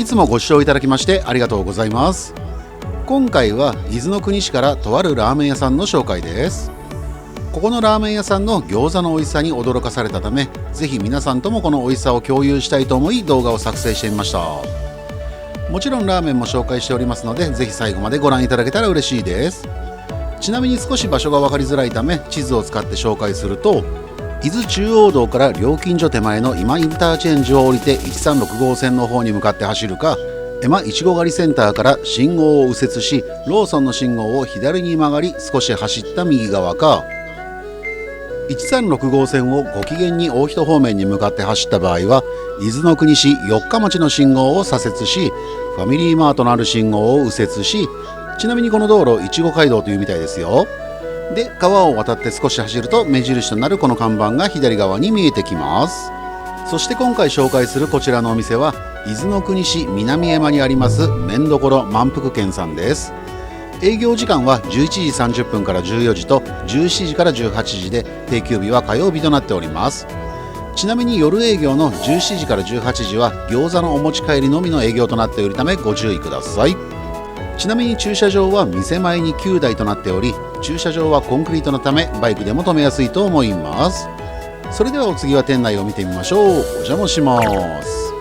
つもご視聴いただきましてありがとうございます。今回は伊豆の国市からとあるラーメン屋さんの紹介です。ここのラーメン屋さんの餃子の美味しさに驚かされたため、ぜひ皆さんともこの美味しさを共有したいと思い動画を作成してみました。もちろんラーメンも紹介しておりますので、ぜひ最後までご覧いただけたら嬉しいです。ちなみに少し場所が分かりづらいため地図を使って紹介すると、伊豆中央道から料金所手前の今インターチェンジを降りて136号線の方に向かって走るか、エマいちご狩りセンターから信号を右折しローソンの信号を左に曲がり少し走った右側か、136号線をご機嫌に大人方面に向かって走った場合は伊豆の国市四日町の信号を左折し、ファミリーマートのある信号を右折し、ちなみにこの道路いちご街道というみたいですよ。で、川を渡って少し走ると目印となるこの看板が左側に見えてきます。そして今回紹介するこちらのお店は伊豆の国市南山にあります麺どころ満腹軒さんです。営業時間は11時30分から14時と17時から18時で、定休日は火曜日となっております。ちなみに夜営業の17時から18時は餃子のお持ち帰りのみの営業となっているためご注意ください。ちなみに駐車場は店前に9台となっており、駐車場はコンクリートのためバイクでも止めやすいと思います。それではお次は店内を見てみましょう。お邪魔します。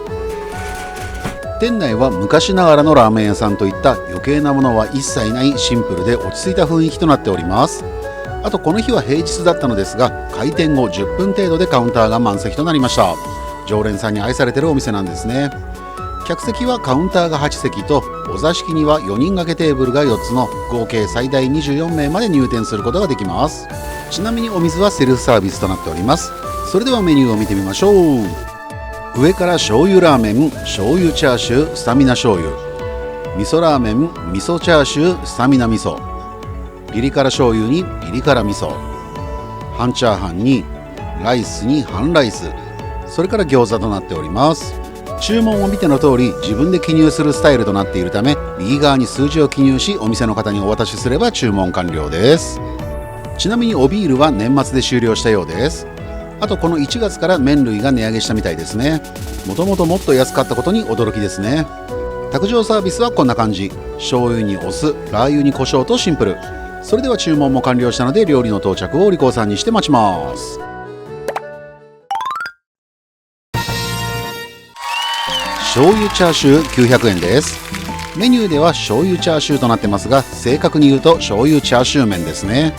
店内は昔ながらのラーメン屋さんといった余計なものは一切ないシンプルで落ち着いた雰囲気となっております。あとこの日は平日だったのですが、開店後10分程度でカウンターが満席となりました。常連さんに愛されているお店なんですね。客席はカウンターが8席とお座敷には4人掛けテーブルが4つの合計最大24名まで入店することができます。ちなみにお水はセルフサービスとなっております。それではメニューを見てみましょう。上から醤油ラーメン、醤油チャーシュー、スタミナ醤油、味噌ラーメン、味噌チャーシュー、スタミナ味噌、ピリ辛醤油にピリ辛味噌、半チャーハンにライスに半ライス、それから餃子となっております。注文を見ての通り自分で記入するスタイルとなっているため、右側に数字を記入しお店の方にお渡しすれば注文完了です。ちなみにおビールは年末で終了したようです。あとこの1月から麺類が値上げしたみたいですね。もともともっと安かったことに驚きですね。卓上サービスはこんな感じ。醤油にお酢、ラー油に胡椒とシンプル。それでは注文も完了したので料理の到着をお利口さんにして待ちます。醤油チャーシュー900円です。メニューでは醤油チャーシューとなってますが、正確に言うと醤油チャーシュー麺ですね。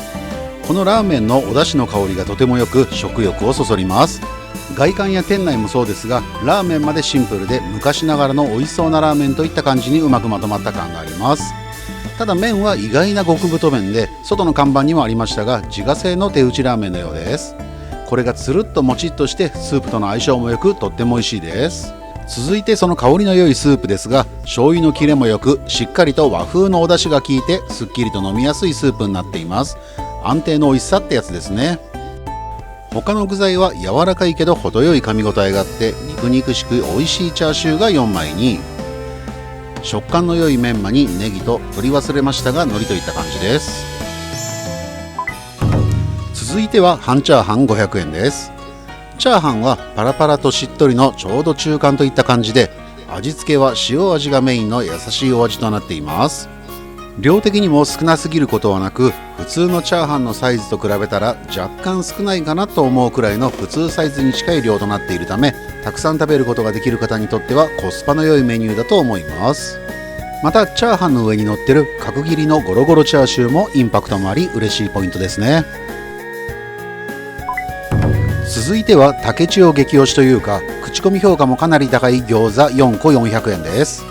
このラーメンのお出汁の香りがとてもよく食欲をそそります。外観や店内もそうですが、ラーメンまでシンプルで昔ながらの美味しそうなラーメンといった感じにうまくまとまった感があります。ただ麺は意外な極太麺で、外の看板にもありましたが自家製の手打ちラーメンのようです。これがつるっともちっとしてスープとの相性もよくとっても美味しいです。続いてその香りの良いスープですが、醤油の切れもよくしっかりと和風のお出汁が効いてすっきりと飲みやすいスープになっています。安定の美味しさってやつですね。他の具材は柔らかいけど程よい噛み応えがあって肉々しく美味しいチャーシューが4枚に、食感の良いメンマにネギと取り忘れましたが海苔といった感じです。続いては半チャーハン500円です。チャーハンはパラパラとしっとりのちょうど中間といった感じで、味付けは塩味がメインの優しいお味となっています。量的にも少なすぎることはなく、普通のチャーハンのサイズと比べたら若干少ないかなと思うくらいの普通サイズに近い量となっているため、たくさん食べることができる方にとってはコスパの良いメニューだと思います。またチャーハンの上に乗ってる角切りのゴロゴロチャーシューもインパクトもあり嬉しいポイントですね。続いては竹千代激推しというか口コミ評価もかなり高い餃子4個400円です。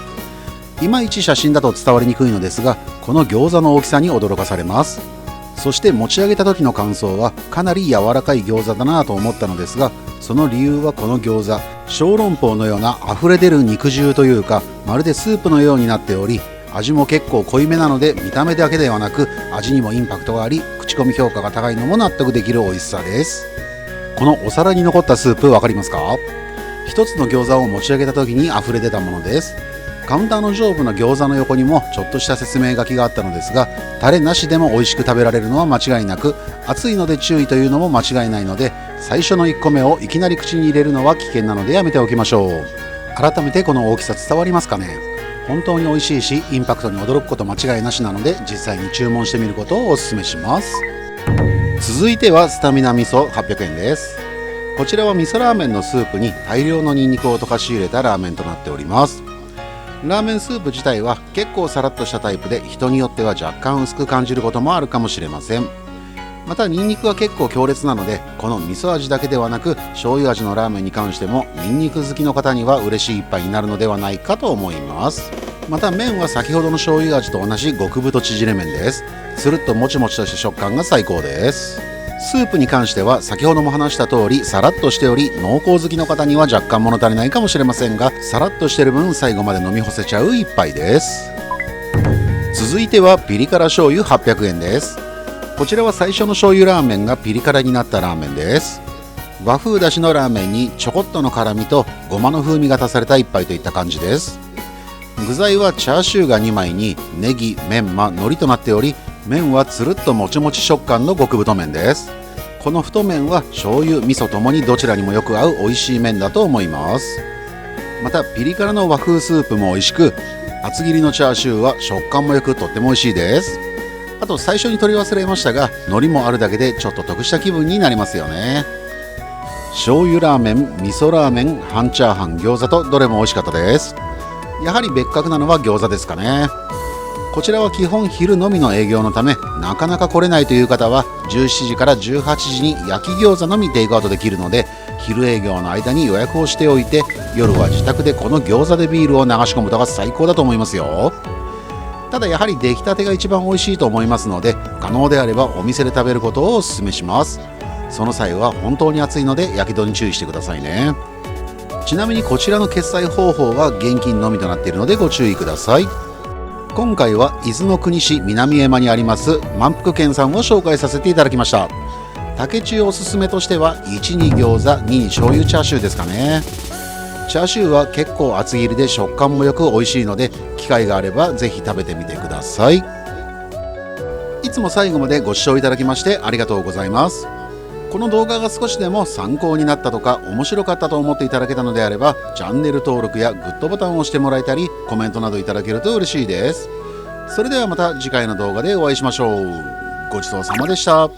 いまいち写真だと伝わりにくいのですが、この餃子の大きさに驚かされます。そして持ち上げた時の感想はかなり柔らかい餃子だなと思ったのですが、その理由はこの餃子小籠包のような溢れ出る肉汁というか、まるでスープのようになっており、味も結構濃いめなので見た目だけではなく味にもインパクトがあり、口コミ評価が高いのも納得できる美味しさです。このお皿に残ったスープ分かりますか？一つの餃子を持ち上げた時に溢れ出たものです。カウンターの上部の餃子の横にもちょっとした説明書きがあったのですが、タレなしでも美味しく食べられるのは間違いなく、熱いので注意というのも間違いないので、最初の1個目をいきなり口に入れるのは危険なのでやめておきましょう。改めてこの大きさ伝わりますかね。本当に美味しいしインパクトに驚くこと間違いなしなので、実際に注文してみることをお勧めします。続いてはスタミナ味噌800円です。こちらは味噌ラーメンのスープに大量のニンニクを溶かし入れたラーメンとなっております。ラーメンスープ自体は結構さらっとしたタイプで、人によっては若干薄く感じることもあるかもしれません。またニンニクは結構強烈なので、この味噌味だけではなく醤油味のラーメンに関してもニンニク好きの方には嬉しい一杯になるのではないかと思います。また麺は先ほどの醤油味と同じ極太縮れ麺です。つるっともちもちとした食感が最高です。スープに関しては先ほども話した通りさらっとしており、濃厚好きの方には若干物足りないかもしれませんが、さらっとしてる分最後まで飲み干せちゃう一杯です。続いてはピリ辛醤油800円です。こちらは最初の醤油ラーメンがピリ辛になったラーメンです。和風だしのラーメンにちょこっとの辛みとごまの風味が足された一杯といった感じです。具材はチャーシューが2枚にネギ、メンマ、海苔となっており、麺はつるっともちもち食感の極太麺です。この太麺は醤油、味噌ともにどちらにもよく合う美味しい麺だと思います。またピリ辛の和風スープも美味しく、厚切りのチャーシューは食感もよくとっても美味しいです。あと最初に取り忘れましたが、海苔もあるだけでちょっと得した気分になりますよね。醤油ラーメン、味噌ラーメン、半チャーハン、餃子とどれも美味しかったです。やはり別格なのは餃子ですかね。こちらは基本昼のみの営業のため、なかなか来れないという方は17時から18時に焼き餃子のみテイクアウトできるので、昼営業の間に予約をしておいて、夜は自宅でこの餃子でビールを流し込むのが最高だと思いますよ。ただやはり出来たてが一番美味しいと思いますので、可能であればお店で食べることをお勧めします。その際は本当に熱いのでやけどに注意してくださいね。ちなみにこちらの決済方法は現金のみとなっているのでご注意ください。今回は伊豆の国市南江間にあります満腹軒さんを紹介させていただきました。竹中おすすめとしては1に餃子、2に醤油チャーシューですかね。チャーシューは結構厚切りで食感もよく美味しいので、機会があればぜひ食べてみてください。いつも最後までご視聴いただきましてありがとうございます。この動画が少しでも参考になったとか面白かったと思っていただけたのであれば、チャンネル登録やグッドボタンを押してもらえたり、コメントなどいただけると嬉しいです。それではまた次回の動画でお会いしましょう。ごちそうさまでした。